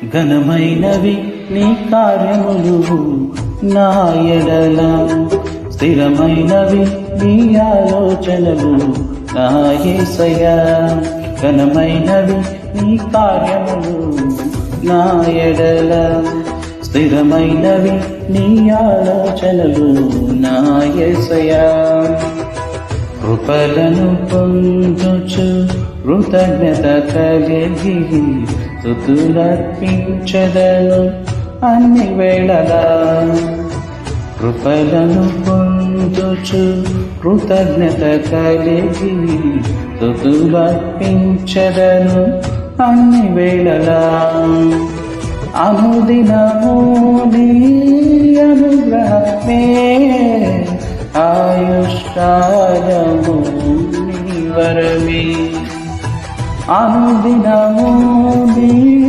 ఘనమైనవి నీ కార్యములు నా ఎడల, స్థిరమైనవి నీ ఆలోచనలు నా యేసయ్యా. ఘనమైనవి నీ కార్యములు నా ఎడల, స్థిరమైనవి నీ ఆలోచనలు నా యేసయ్యా. కృపలను పొందుచు కృతజ్ఞత కలిగి స్తుతులర్పించెదను అన్ని వేళలా. కృపలను పొందుచు కృతజ్ఞత కలిగి స్తుతులర్పించెదను అన్ని వేళలా. అనుదినము నీ అనుగ్రహమే, ఆయుష్కాలము నీ వరమే. అనుదినము నీ